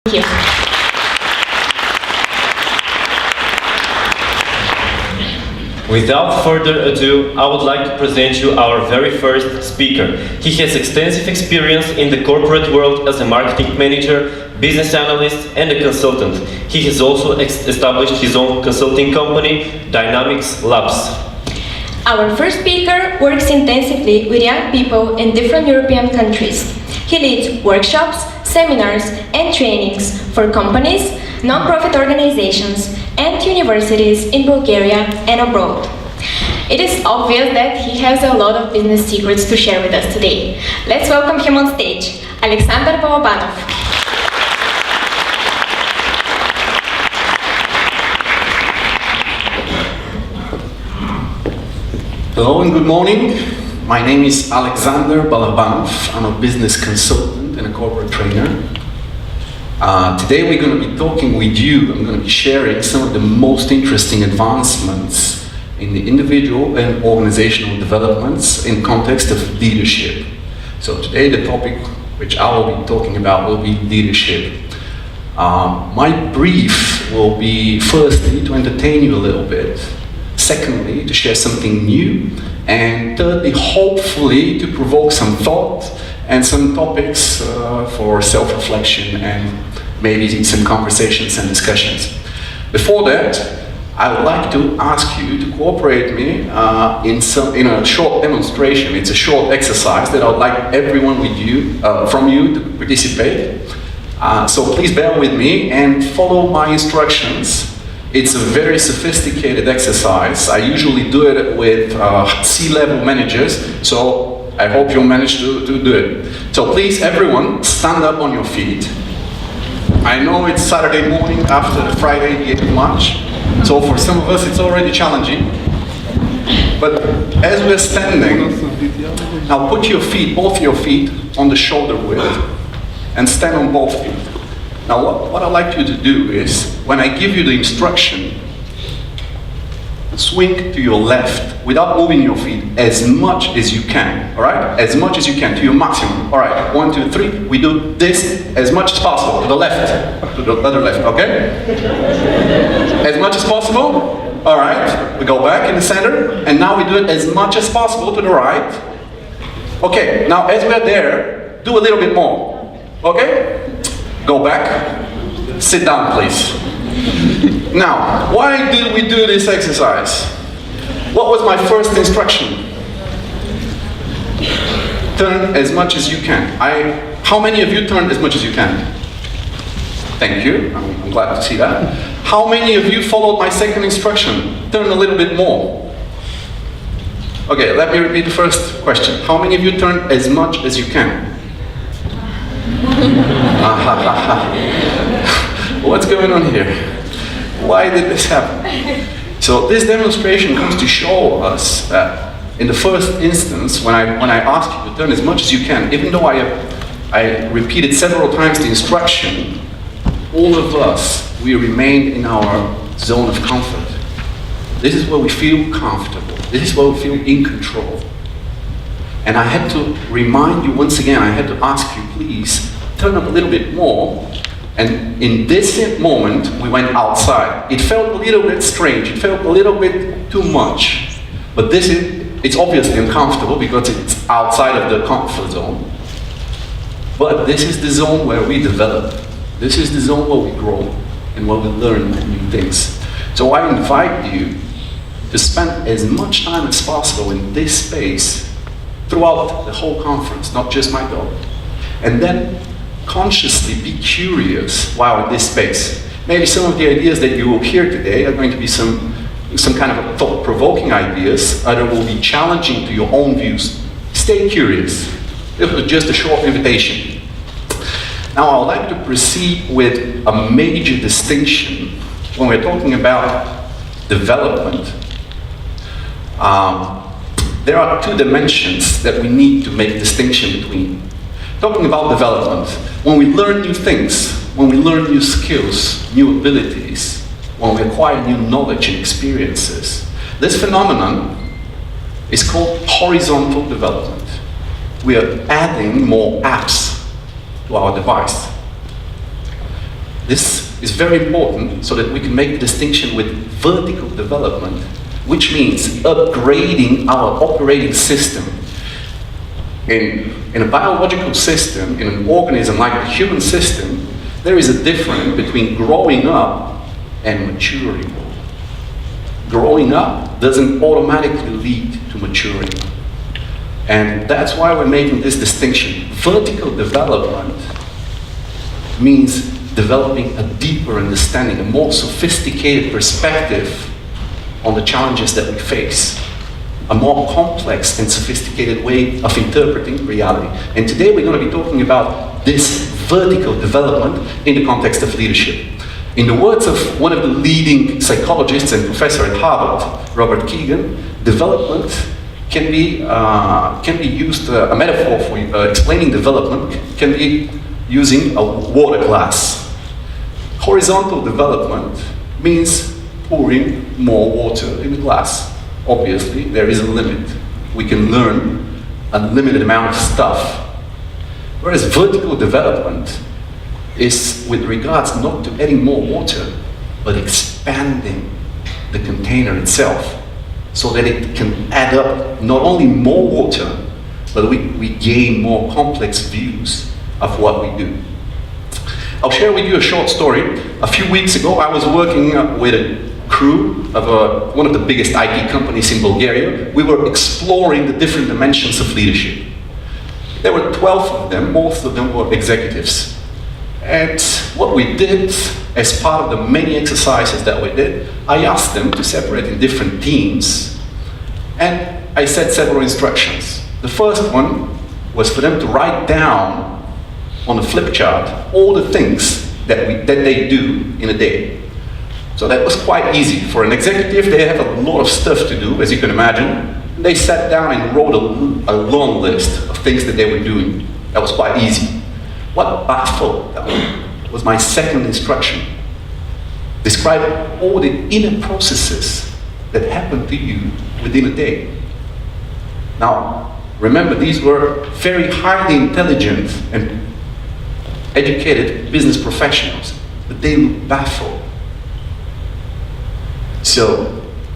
Thank you. Without further ado, I would like to present you our very first speaker. He has extensive experience in the corporate world as a marketing manager, business analyst, and a consultant. He has also established his own consulting company, Dynamix Labs. Our first speaker works intensively with young people in different European countries. He leads workshops, seminars, and trainings for companies, non-profit organizations, and universities in Bulgaria and abroad. It is obvious that he has a lot of business secrets to share with us today. Let's welcome him on stage, Alexander Balabanov. Hello and good morning. My name is Alexander Balabanov. I'm a business consultant and a corporate trainer. Today we're going to be talking with you. I'm going to be sharing some of the most interesting advancements in the individual and organizational developments in context of leadership. So today the topic which I will be talking about will be leadership. My brief will be firstly to entertain you a little bit, secondly to share something new, and thirdly hopefully to provoke some thought and some topics for self-reflection and maybe some conversations and discussions. Before that, I would like to ask you to cooperate me in a short demonstration. It's a short exercise that I would like everyone from you to participate. So please bear with me and follow my instructions. It's a very sophisticated exercise. I usually do it with C-level managers, so I hope you'll manage to do it. So please, everyone, stand up on your feet. I know it's Saturday morning after the Friday, the 8th of March, so for some of us it's already challenging. But as we're standing, now put your feet, both your feet, on the shoulder width and stand on both feet. Now what I'd like you to do is, when I give you the instruction, swing to your left without moving your feet as much as you can, all right? As much as you can, to your maximum. All right, 1, 2, 3, we do this as much as possible, to the left, to the other left, okay? As much as possible, all right, we go back in the center, and now we do it as much as possible to the right. Okay, now as we're there, do a little bit more, okay? Go back, sit down please. Now, why did we do this exercise? What was my first instruction? Turn as much as you can. How many of you turned as much as you can? Thank you, I'm glad to see that. How many of you followed my second instruction? Turn a little bit more. Okay, let me repeat the first question. How many of you turned as much as you can? What's going on here? Why did this happen? So this demonstration comes to show us that in the first instance, when I asked you to turn as much as you can, even though I repeated several times the instruction, all of us, we remained in our zone of comfort. This is where we feel comfortable. This is where we feel in control. And I had to remind you once again, I had to ask you, please, turn up a little bit more. And in this moment, we went outside. It felt a little bit strange. It felt a little bit too much. But it's obviously uncomfortable because it's outside of the comfort zone. But this is the zone where we develop. This is the zone where we grow and where we learn new things. So I invite you to spend as much time as possible in this space throughout the whole conference, not just my talk. And then consciously be curious while in this space. Maybe some of the ideas that you will hear today are going to be some kind of thought-provoking ideas, either will be challenging to your own views. Stay curious. This was just a short invitation. Now I would like to proceed with a major distinction when we're talking about development. There are two dimensions that we need to make distinction between. Talking about development, when we learn new things, when we learn new skills, new abilities, when we acquire new knowledge and experiences, this phenomenon is called horizontal development. We are adding more apps to our device. This is very important so that we can make the distinction with vertical development, which means upgrading our operating system. In a biological system, in an organism like the human system, there is a difference between growing up and maturing. Growing up doesn't automatically lead to maturing. And that's why we're making this distinction. Vertical development means developing a deeper understanding, a more sophisticated perspective on the challenges that we face, a more complex and sophisticated way of interpreting reality. And today we're going to be talking about this vertical development in the context of leadership. In the words of one of the leading psychologists and professor at Harvard, Robert Keegan, development can be used, a metaphor for explaining development can be using a water glass. Horizontal development means pouring more water in the glass. Obviously, there is a limit. We can learn a limited amount of stuff. Whereas vertical development is with regards not to adding more water, but expanding the container itself so that it can add up not only more water, but we gain more complex views of what we do. I'll share with you a short story. A few weeks ago, I was working with a crew of one of the biggest IT companies in Bulgaria. We were exploring the different dimensions of leadership. There were 12 of them, most of them were executives. And what we did, as part of the many exercises that we did, I asked them to separate in different teams, and I set several instructions. The first one was for them to write down on a flip chart all the things that they do in a day. So that was quite easy. For an executive, they have a lot of stuff to do, as you can imagine. They sat down and wrote a long list of things that they were doing. That was quite easy. What baffled them was my second instruction. Describe all the inner processes that happen to you within a day. Now, remember, these were very highly intelligent and educated business professionals, but they looked baffled. So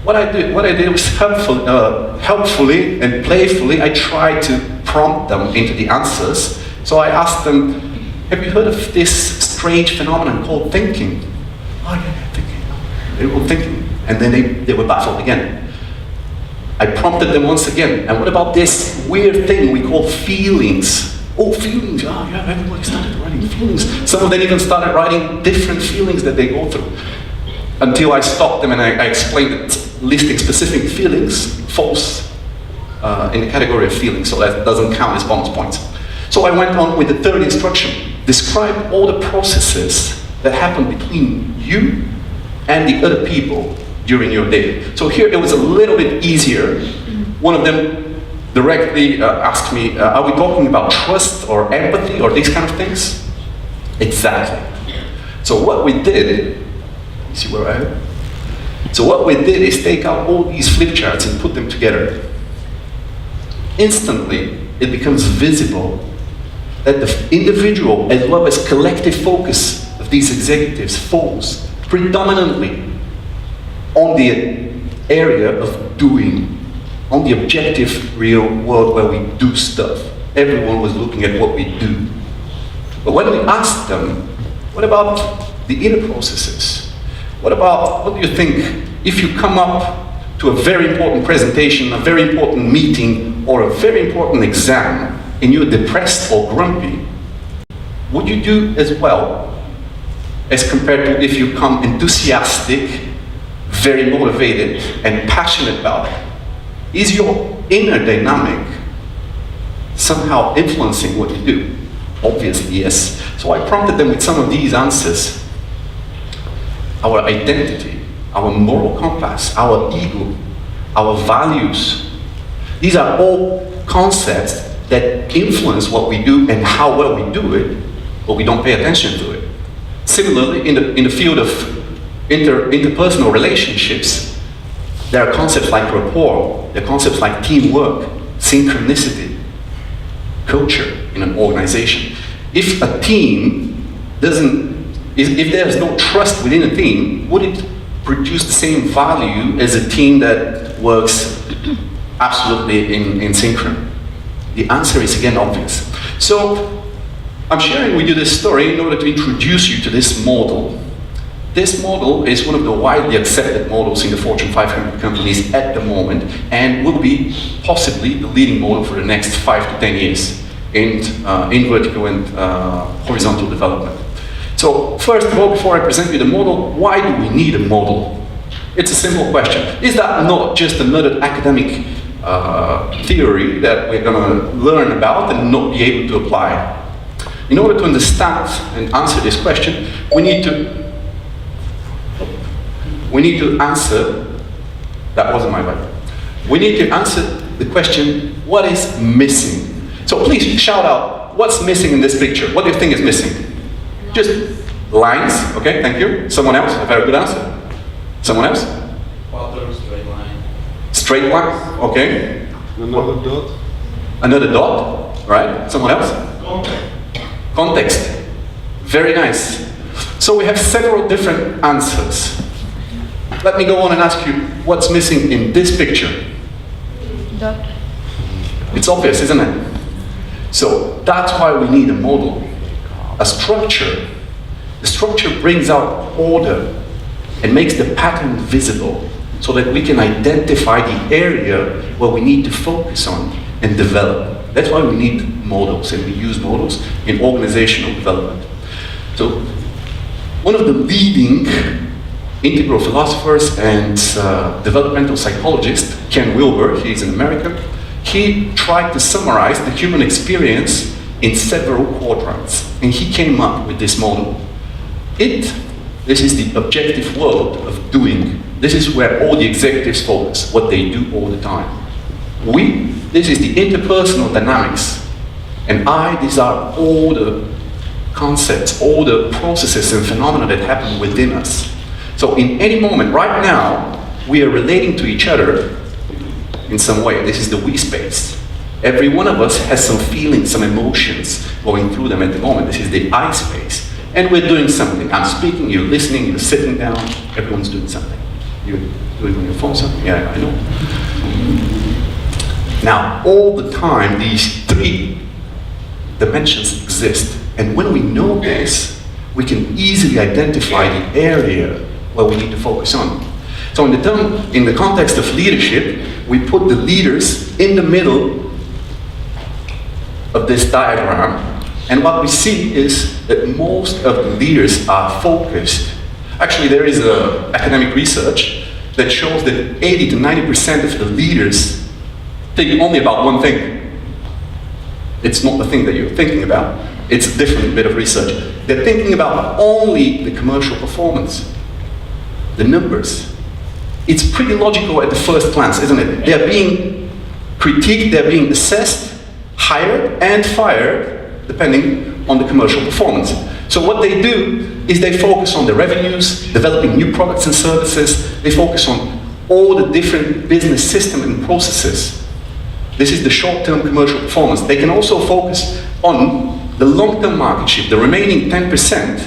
what I did was helpfully and playfully, I tried to prompt them into the answers. So I asked them, have you heard of this strange phenomenon called thinking? Oh yeah, thinking. They were thinking, and then they were baffled again. I prompted them once again, and what about this weird thing we call feelings? Oh, feelings, oh yeah, everybody started writing feelings. Some of them even started writing different feelings that they go through. Until I stopped them and I explained that listing specific feelings falls in the category of feelings, so that doesn't count as bonus points. So I went on with the third instruction. Describe all the processes that happen between you and the other people during your day. So here it was a little bit easier. One of them directly asked me, are we talking about trust or empathy or these kind of things? Exactly. So what we did, you see where I am? So what we did is take out all these flip charts and put them together. Instantly, it becomes visible that the individual as well as collective focus of these executives falls predominantly on the area of doing, on the objective real world where we do stuff. Everyone was looking at what we do. But when we asked them, what about the inner processes? What do you think if you come up to a very important presentation, a very important meeting, or a very important exam, and you're depressed or grumpy, would you do as well as compared to if you come enthusiastic, very motivated, and passionate about it? Is your inner dynamic somehow influencing what you do? Obviously, yes. So I prompted them with some of these answers. Our identity, our moral compass, our ego, our values. These are all concepts that influence what we do and how well we do it, but we don't pay attention to it. Similarly, in the field of interpersonal relationships, there are concepts like rapport, there are concepts like teamwork, synchronicity, culture in an organization. If a team doesn't if there's no trust within a team, would it produce the same value as a team that works absolutely in synchrony? The answer is again obvious. So I'm sharing with you this story in order to introduce you to this model. This model is one of the widely accepted models in the Fortune 500 companies at the moment, and will be possibly the leading model for the next 5 to 10 years in vertical and horizontal development. So first of all, before I present you the model, why do we need a model? It's a simple question. Is that not just another academic theory that we're going to learn about and not be able to apply? In order to understand and answer this question, we need to answer, that wasn't my word. We need to answer the question, what is missing? So please shout out, what's missing in this picture? What do you think is missing? Just lines, okay, thank you. Someone else, a very good answer. Someone else? Pattern, straight line. Straight line, okay. Another dot. Another dot, right? Someone else? Context. Context, very nice. So we have several different answers. Let me go on and ask you, what's missing in this picture? Dot. It's obvious, isn't it? So that's why we need a model, a structure. The structure brings out order and makes the pattern visible so that we can identify the area where we need to focus on and develop. That's why we need models, and we use models in organizational development. So one of the leading integral philosophers and developmental psychologist, Ken Wilber, he's an American, he tried to summarize the human experience in several quadrants, and he came up with this model. This is the objective world of doing. This is where all the executives focus, what they do all the time. This is the interpersonal dynamics, and these are all the concepts, all the processes and phenomena that happen within us. So in any moment, right now, we are relating to each other in some way. This is the we space. Every one of us has some feelings, some emotions going through them at the moment. This is the I space. And we're doing something. I'm speaking, you're listening, you're sitting down, everyone's doing something. You're doing on your phone something? Yeah, I know. Now, all the time, these 3 dimensions exist. And when we know this, we can easily identify the area where we need to focus on. So in the context of leadership, we put the leaders in the middle of this diagram. And what we see is that most of the leaders are focused. Actually, there is academic research that shows that 80 to 90% of the leaders think only about one thing. It's not the thing that you're thinking about. It's a different bit of research. They're thinking about only the commercial performance, the numbers. It's pretty logical at the first glance, isn't it? They're being critiqued, they're being assessed, hired and fired, depending on the commercial performance. So what they do is they focus on the revenues, developing new products and services. They focus on all the different business systems and processes. This is the short-term commercial performance. They can also focus on the long-term market shift. The remaining 10%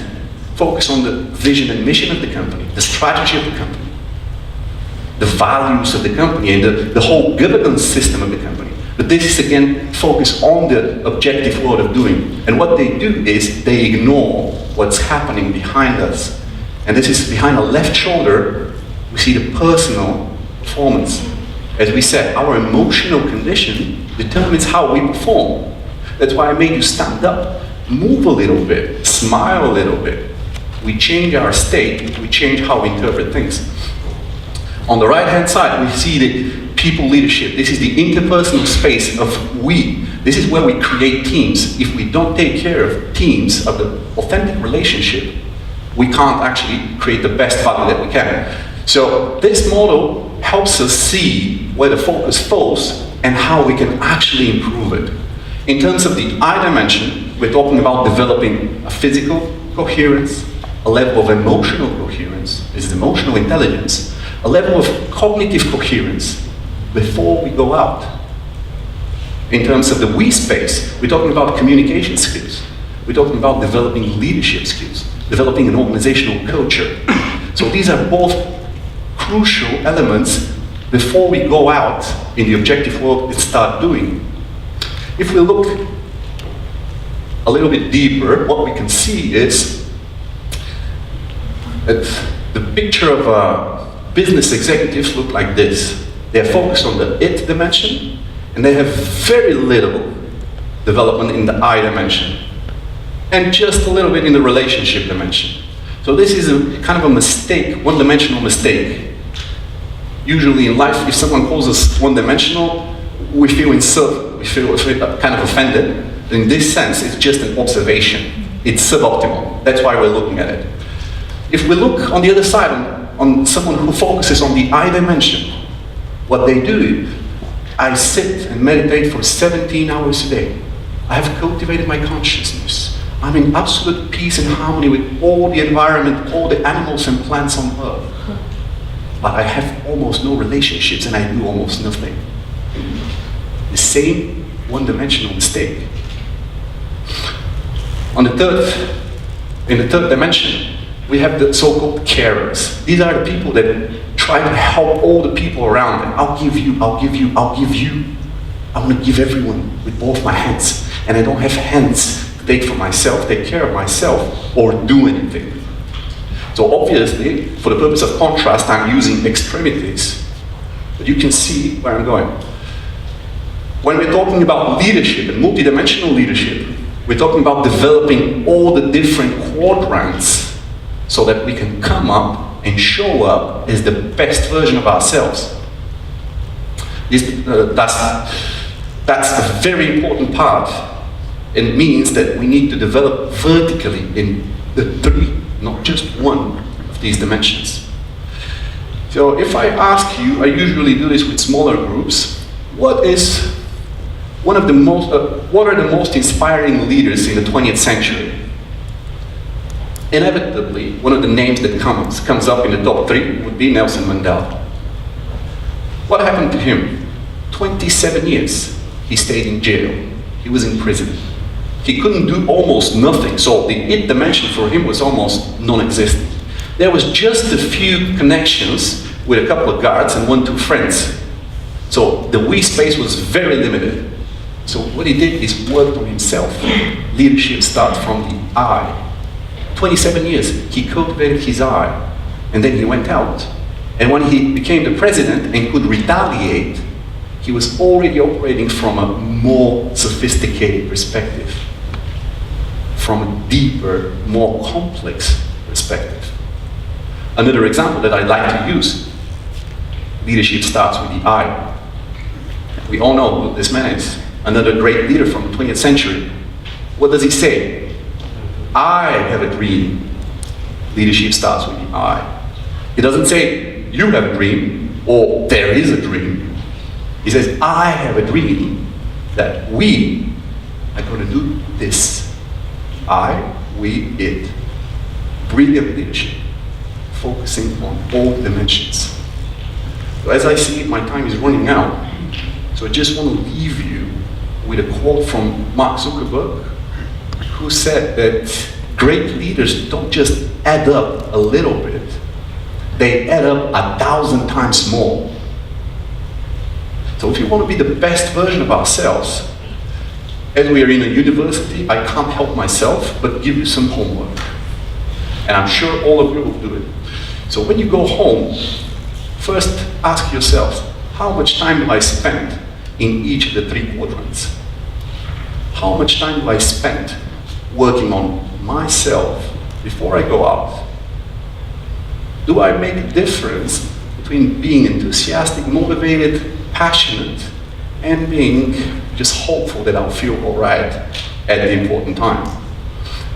focus on the vision and mission of the company, the strategy of the company, the values of the company, and the whole governance system of the company. But this is again focused on the objective world of doing. And what they do is they ignore what's happening behind us. And this is behind our left shoulder, we see the personal performance. As we said, our emotional condition determines how we perform. That's why I made you stand up, move a little bit, smile a little bit. We change our state, we change how we interpret things. On the right-hand side, we see the people leadership. This is the interpersonal space of we. This is where we create teams. If we don't take care of teams, of the authentic relationship, we can't actually create the best value that we can. So this model helps us see where the focus falls and how we can actually improve it. In terms of the I dimension, we're talking about developing a physical coherence, a level of emotional coherence, this is emotional intelligence, a level of cognitive coherence before we go out. In terms of the we space, we're talking about communication skills. We're talking about developing leadership skills. developing an organizational culture. So these are both crucial elements before we go out in the objective world and start doing. If we look a little bit deeper, what we can see is that the picture of business executives look like this. They're focused on the it dimension, and they have very little development in the I dimension, and just a little bit in the relationship dimension. So this is a kind of a mistake, one-dimensional mistake. Usually in life, if someone calls us one-dimensional, we feel insulted, we feel kind of offended. In this sense, it's just an observation. It's suboptimal. That's why we're looking at it. If we look on the other side, on someone who focuses on the I dimension, what they do, I sit and meditate for 17 hours a day. I have cultivated my consciousness. I'm in absolute peace and harmony with all the environment, all the animals and plants on earth. But I have almost no relationships and I do almost nothing. The same one-dimensional mistake. In the third dimension, we have the so-called carers. These are the people that try to help all the people around them. I'll give you, I'll give you, I'll give you. I want to give everyone with both my hands. And I don't have hands to take for myself, take care of myself, or do anything. So obviously, for the purpose of contrast, I'm using extremities. But you can see where I'm going. When we're talking about leadership and multidimensional leadership, we're talking about developing all the different quadrants so that we can come up and show up as the best version of ourselves. That's a very important part. It means that we need to develop vertically in the three, not just one of these dimensions. So if I ask you, I usually do this with smaller groups, what are the most inspiring leaders in the 20th century? Inevitably, one of the names that comes up in the top three would be Nelson Mandela. What happened to him? 27 years he stayed in jail. He was in prison. He couldn't do almost nothing, so the it dimension for him was almost non-existent. There was just a few connections with a couple of guards and 1-2 friends. So the we space was very limited. So what he did is worked on himself. Leadership starts from the I. 27 years, he cultivated his I, and then he went out. And when he became the president and could retaliate, he was already operating from a more sophisticated perspective, from a deeper, more complex perspective. Another example that I like to use, leadership starts with the I. We all know who this man is. Another great leader from the 20th century. What does he say? I have a dream. Leadership starts with the I. He doesn't say, you have a dream, or there is a dream. He says, I have a dream that we are going to do this. I, we, it. Brilliant leadership, focusing on all dimensions. So as I see it, my time is running out. So I just want to leave you with a quote from Mark Zuckerberg, who said that great leaders don't just add up a little bit, they add up 1,000 times more. So if you want to be the best version of ourselves, as we are in a university, I can't help myself but give you some homework. And I'm sure all of you will do it. So when you go home, first ask yourself, how much time do I spend in each of the three quadrants? How much time do I spend working on myself before I go out? Do I make a difference between being enthusiastic, motivated, passionate, and being just hopeful that I'll feel all right at the important time?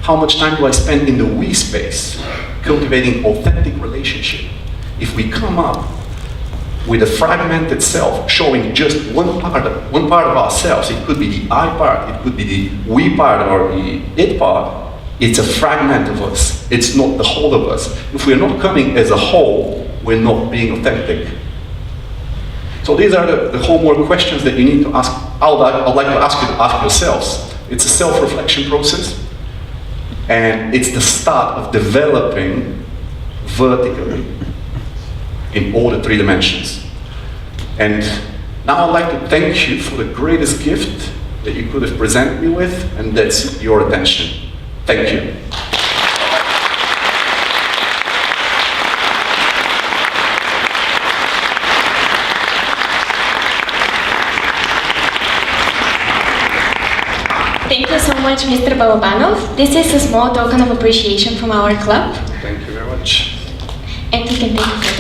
How much time do I spend in the we space, cultivating authentic relationship? If we come up with a fragmented self, showing just one part of ourselves, it could be the I part, it could be the we part, or the it part, it's a fragment of us. It's not the whole of us. If we're not coming as a whole, we're not being authentic. So these are the homework questions that you need to ask. I'd like to ask you to ask yourselves. It's a self-reflection process. And it's the start of developing vertically in all the 3 dimensions. And now I'd like to thank you for the greatest gift that you could have presented me with, and that's your attention. Thank you. Thank you so much, Mr. Balabanov. This is a small token of appreciation from our club. Thank you very much. And you can take it.